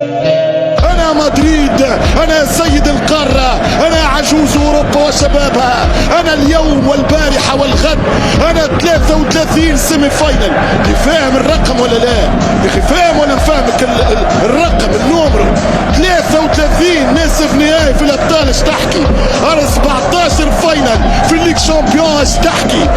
أنا مدريد، أنا سيد القارة، أنا عجوز أوروبا وشبابها، أنا اليوم والبارحة والغد، أنا 33 سيمي فاينل. فاهم الرقم ولا لا؟ يا أخي فاهم ولا فاهمك الرقم النومرو 33 نصف نهائي في الأبطال. ايش تحكي؟ 17 فاينل في الليج شامبيون. ايش تحكي؟